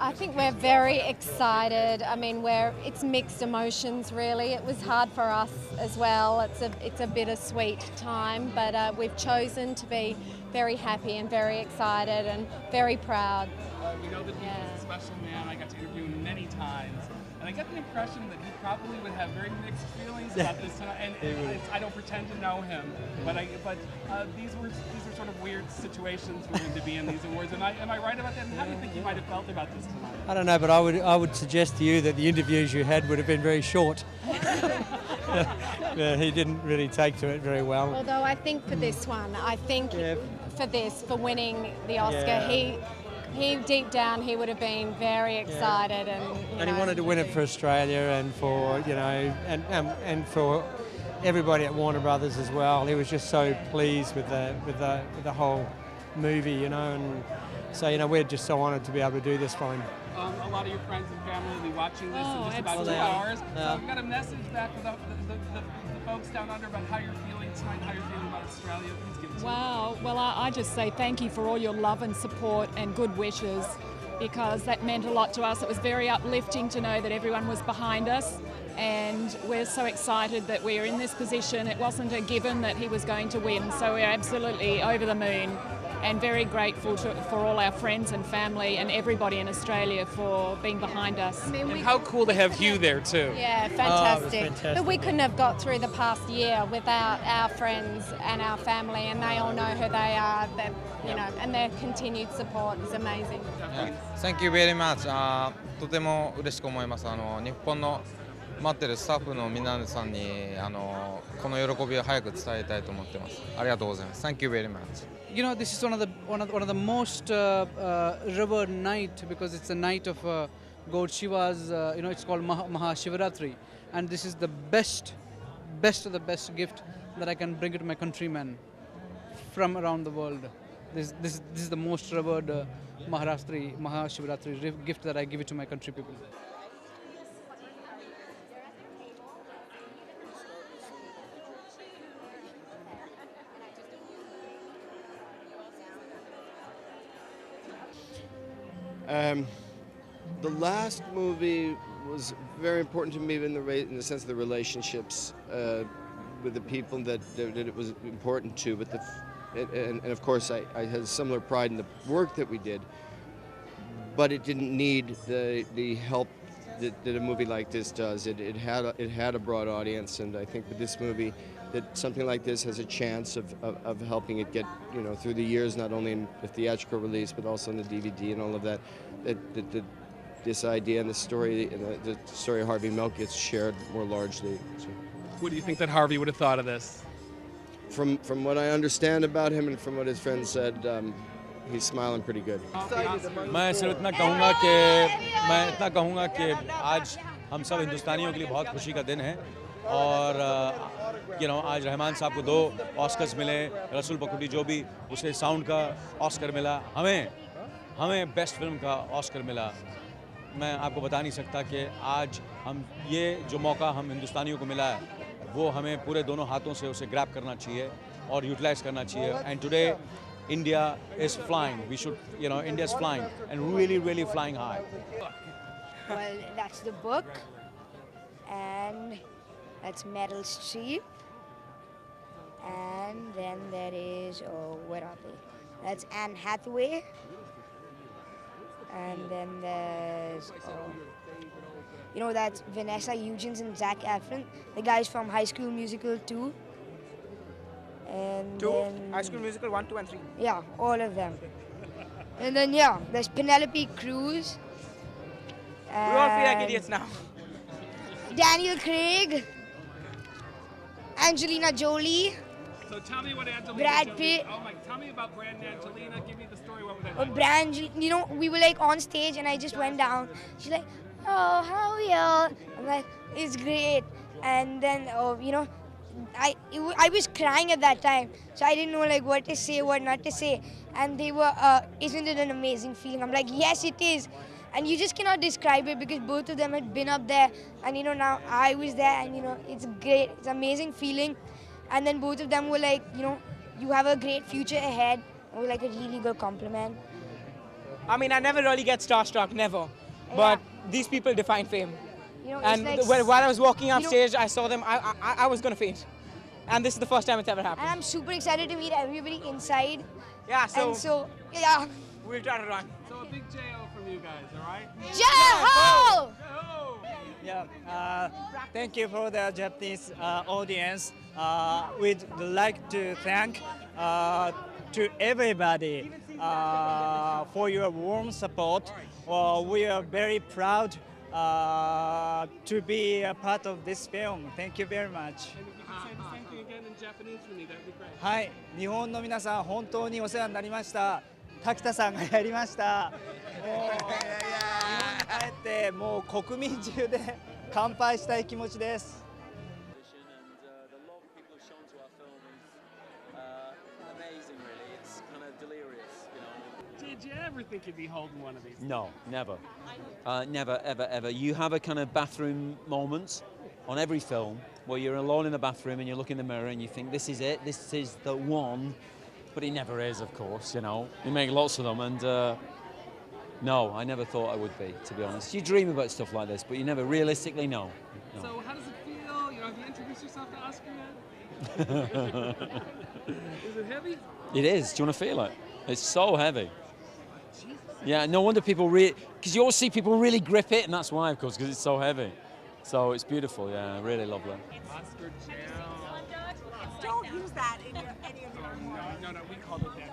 I think we're very excited. I mean, it's mixed emotions really. It was hard for us as well. It's a bittersweet time, but we've chosen to be very happy and very excited and very proud. We know that he's a special man. I got to interview him many times. And I get the impression that he probably would have very mixed feelings about this tonight. And I don't pretend to know him, but these are sort of weird situations for him to be in these awards. Am I right about that? And how do you think he might have felt about this tonight? I don't know, but I would suggest to you that the interviews you had would have been very short. He didn't really take to it very well. Although I think for this one, for winning the Oscar, he deep down he would have been very excited and he wanted to win it for Australia and for and for everybody at Warner Brothers as well. He was just so pleased with the whole movie, and so we're just so honoured to be able to do this for him. A lot of your friends and family will be watching this in just about 2 hours. So we've got a message back for the folks down under about how you're feeling tonight, how you're feeling about Australia. Please give it to Wow. Well, I just say thank you for all your love and support and good wishes, because that meant a lot to us. It was very uplifting to know that everyone was behind us, and we're so excited that we're in this position. It wasn't a given that he was going to win, so we're absolutely over the moon and very grateful for all our friends and family and everybody in Australia for being behind us. I mean, And how cool to have Heath there too. Yeah, fantastic. But we couldn't have got through the past year without our friends and our family, and they all know who they are. And their continued support is amazing. Thank you very much. とても嬉しく思います。日本の待ってるスタッフの皆さんにこの喜びを早く伝えたいと思ってます。ありがとうございます。Thank you very much. This is one of the most revered night, because it's a night of God Shiva's. It's called Mahashivaratri, and this is the best of the best gift that I can bring to my countrymen from around the world. This is the most revered Mahashivaratri gift that I give it to my country people. The last movie was very important to me in the sense of the relationships with the people that it was important to. But and of course I had similar pride in the work that we did. But it didn't need the help that a movie like this does. It had a broad audience, and I think with this movie, that something like this has a chance of helping it get through the years, not only in the theatrical release but also in the DVD and all of that. This idea and the story of Harvey Milk gets shared more largely. So. What do you think that Harvey would have thought of this? From what I understand about him and from what his friends said, he's smiling pretty good. मैं सिर्फ इतना कहूँगा कि आज हम सब हिंदुस्तानियों के लिए बहुत खुशी का दिन है, और आज रहमान साहब को 2 ऑस्कर्स मिले, रसूल पकुटी जो भी उसे साउंड का ऑस्कर मिला, हमें बेस्ट फिल्म का ऑस्कर मिला। मैं आपको बता नहीं सकता कि आज हम ये जो मौका हम हिंदुस्तानियों को मिला है, वो हमें पूरे दोनों हाथों से उसे ग्रैब करना चाहिए और यूटिलाइज करना चाहिए। And today India is flying. India is flying, and really flying high. Well, that's the book, and that's Meryl Streep, and then there is, where are they? That's Anne Hathaway, and then there's, that's Vanessa Hudgens and Zac Efron, the guys from High School Musical 2. And High School Musical 1, 2, and 3. Yeah, all of them. And then there's Penelope Cruz. We all feel like idiots now. Daniel Craig. Angelina Jolie. So tell me what Angelina Brad Jolie. Pitt. Tell me about Brad and Angelina. Give me the story. What was that like? Brad, we were like on stage, and I just went down. She's like, "Oh, how are you?" I'm like, "It's great." And then, I was crying at that time, so I didn't know what to say, what not to say. And they were, "Isn't it an amazing feeling?" I'm like, "Yes, it is." And you just cannot describe it, because both of them had been up there, and now I was there, and it's great. It's an amazing feeling. And then both of them were like, you have a great future ahead. It was like a really good compliment. I mean, I never really get starstruck, never. But these people define fame. You know, And it's like, while I was walking off you know- stage, I saw them. I was gonna faint. And this is the first time it's ever happened. and I'm super excited to meet everybody inside. Yeah. And so, yeah. We'll try to run. So a big J.O. from you guys, all right? Jeho! Yeah, thank you for the Japanese audience. We'd like to thank to everybody for your warm support. We are very proud to be a part of this film. Thank you very much. And if you could say the same thing again in Japanese for me, that would be great. はい、日本の皆さん本当にお世話になりました。滝田さんがやりました。もう日本に帰ってもう国民中で乾杯したい気持ちです。Did you ever think you'd be holding one of these? No, never. Never, ever, ever. You have a kind of bathroom moment on every film where you're alone in the bathroom and you look in the mirror and you think, this is it, this is the one. But it never is, of course, you know. You make lots of them and no, I never thought I would be, to be honest. You dream about stuff like this, but you never realistically know. No. So how does it feel? You know, have you introduced yourself to Oscar yet? Is it heavy? It is. Do you want to feel it? It's so heavy. Yeah, no wonder people because you always see people really grip it, and that's why, of course, because it's so heavy. So it's beautiful, yeah, really lovely. Oscar jail. Don't use that in any of your No, we call it that.